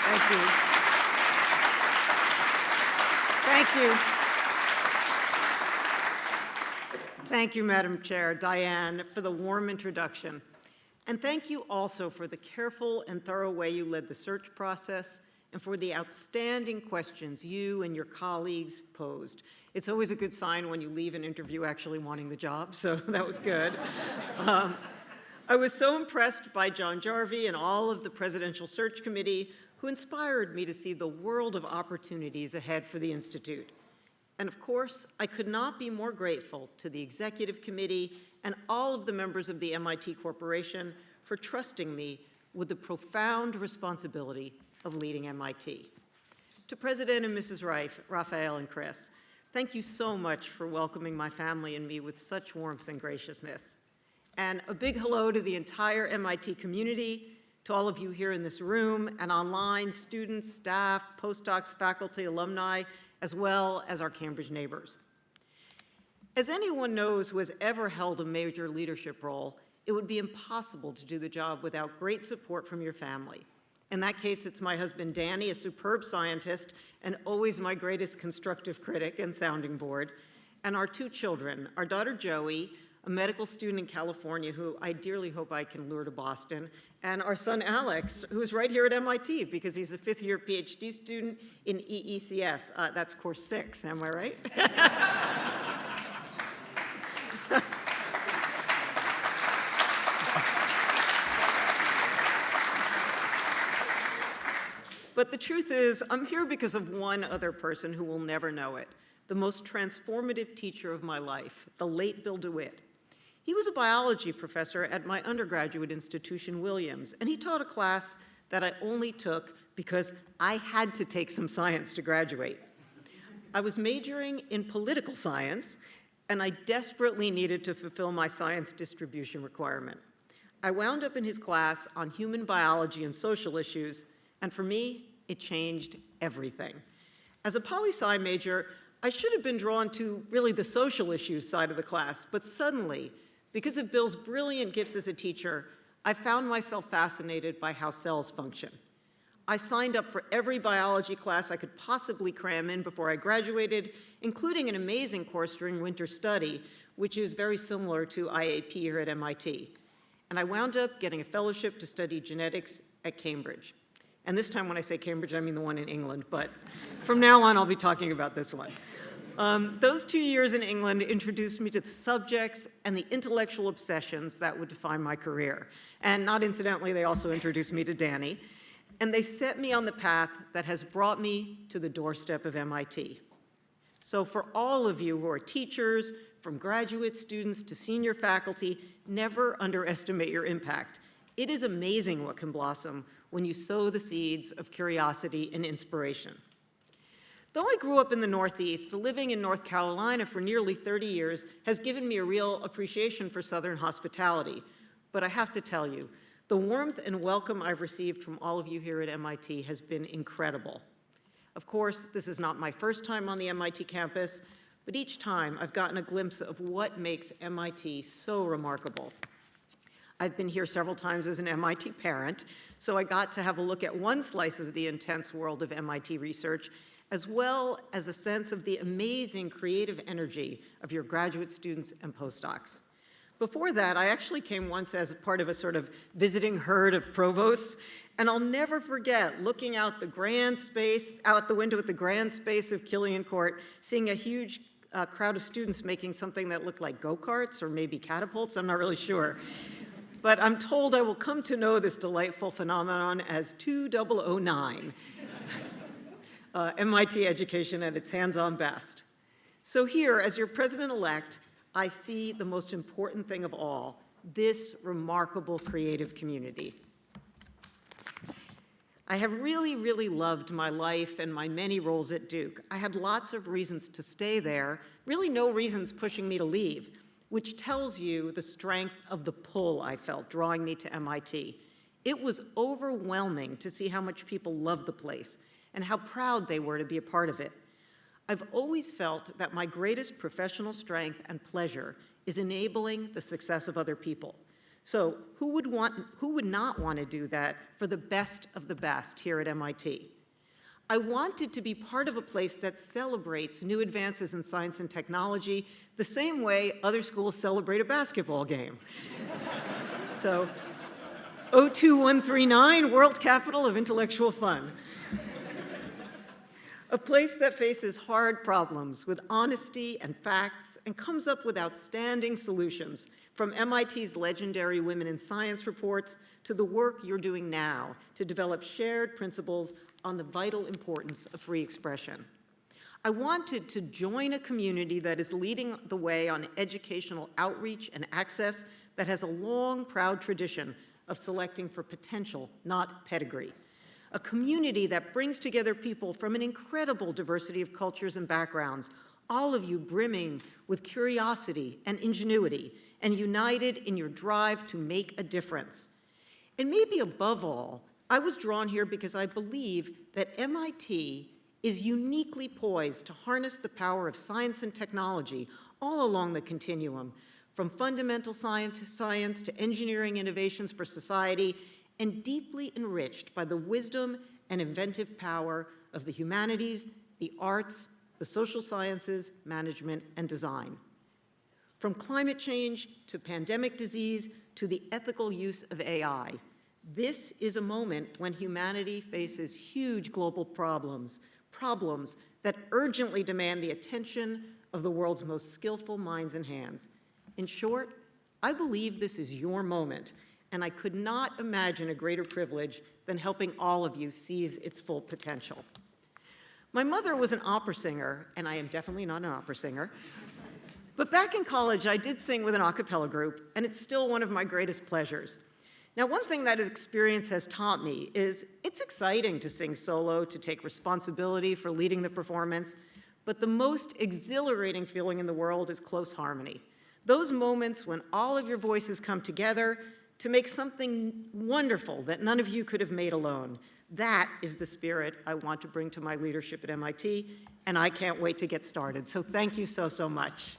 Thank you. Thank you. Thank you, Madam Chair, Diane, for the warm introduction. And thank you also for the careful and thorough way you led the search process and for the outstanding questions you and your colleagues posed. It's always a good sign when you leave an interview actually wanting the job, so that was good. I was so impressed by John Jarvie and all of the Presidential Search Committee who inspired me to see the world of opportunities ahead for the Institute. And of course, I could not be more grateful to the Executive Committee and all of the members of the MIT Corporation for trusting me with the profound responsibility of leading MIT. To President and Mrs. Reif, Raphael and Chris, thank you so much for welcoming my family and me with such warmth and graciousness. And a big hello to the entire MIT community, to all of you here in this room and online, students, staff, postdocs, faculty, alumni, as well as our Cambridge neighbors. As anyone knows who has ever held a major leadership role, it would be impossible to do the job without great support from your family. In that case, it's my husband, Danny, a superb scientist and always my greatest constructive critic and sounding board, and our two children, our daughter, Joey, a medical student in California who I dearly hope I can lure to Boston, and our son, Alex, who is right here at MIT because he's a fifth-year PhD student in EECS. That's course 6, am I right? But the truth is, I'm here because of one other person who will never know it, the most transformative teacher of my life, the late Bill DeWitt. He was a biology professor at my undergraduate institution, Williams, and he taught a class that I only took because I had to take some science to graduate. I was majoring in political science, and I desperately needed to fulfill my science distribution requirement. I wound up in his class on human biology and social issues, and for me, it changed everything. As a poli-sci major, I should have been drawn to really the social issues side of the class, but suddenly, because of Bill's brilliant gifts as a teacher, I found myself fascinated by how cells function. I signed up for every biology class I could possibly cram in before I graduated, including an amazing course during winter study, which is very similar to IAP here at MIT. And I wound up getting a fellowship to study genetics at Cambridge. And this time when I say Cambridge, I mean the one in England, but from now on, I'll be talking about this one. Those 2 years in England introduced me to the subjects and the intellectual obsessions that would define my career. And not incidentally, they also introduced me to Danny. And they set me on the path that has brought me to the doorstep of MIT. So for all of you who are teachers, from graduate students to senior faculty, never underestimate your impact. It is amazing what can blossom when you sow the seeds of curiosity and inspiration. Though I grew up in the Northeast, living in North Carolina for nearly 30 years has given me a real appreciation for Southern hospitality. But I have to tell you, the warmth and welcome I've received from all of you here at MIT has been incredible. Of course, this is not my first time on the MIT campus, but each time I've gotten a glimpse of what makes MIT so remarkable. I've been here several times as an MIT parent, so I got to have a look at one slice of the intense world of MIT research, as well as a sense of the amazing creative energy of your graduate students and postdocs. Before that, I actually came once as part of a sort of visiting herd of provosts, and I'll never forget looking out the window at the grand space of Killian Court, seeing a huge crowd of students making something that looked like go-karts or maybe catapults, I'm not really sure. But I'm told I will come to know this delightful phenomenon as 2009. MIT education at its hands-on best. So here, as your president-elect, I see the most important thing of all, this remarkable creative community. I have really, really loved my life and my many roles at Duke. I had lots of reasons to stay there, really no reasons pushing me to leave, which tells you the strength of the pull I felt drawing me to MIT. It was overwhelming to see how much people loved the place and how proud they were to be a part of it. I've always felt that my greatest professional strength and pleasure is enabling the success of other people. So who would not want to do that for the best of the best here at MIT? I wanted to be part of a place that celebrates new advances in science and technology the same way other schools celebrate a basketball game. So, 02139, World Capital of Intellectual Fun. A place that faces hard problems with honesty and facts and comes up with outstanding solutions, from MIT's legendary Women in Science reports to the work you're doing now to develop shared principles on the vital importance of free expression. I wanted to join a community that is leading the way on educational outreach and access that has a long, proud tradition of selecting for potential, not pedigree. A community that brings together people from an incredible diversity of cultures and backgrounds, all of you brimming with curiosity and ingenuity, and united in your drive to make a difference. And maybe above all, I was drawn here because I believe that MIT is uniquely poised to harness the power of science and technology all along the continuum, from fundamental science to engineering innovations for society, and deeply enriched by the wisdom and inventive power of the humanities, the arts, the social sciences, management, and design. From climate change to pandemic disease to the ethical use of AI, this is a moment when humanity faces huge global problems that urgently demand the attention of the world's most skillful minds and hands. In short, I believe this is your moment, and I could not imagine a greater privilege than helping all of you seize its full potential. My mother was an opera singer, and I am definitely not an opera singer. But back in college, I did sing with an a cappella group, and it's still one of my greatest pleasures. Now, one thing that experience has taught me is it's exciting to sing solo, to take responsibility for leading the performance, but the most exhilarating feeling in the world is close harmony. Those moments when all of your voices come together to make something wonderful that none of you could have made alone. That is the spirit I want to bring to my leadership at MIT, and I can't wait to get started. So thank you so, so much.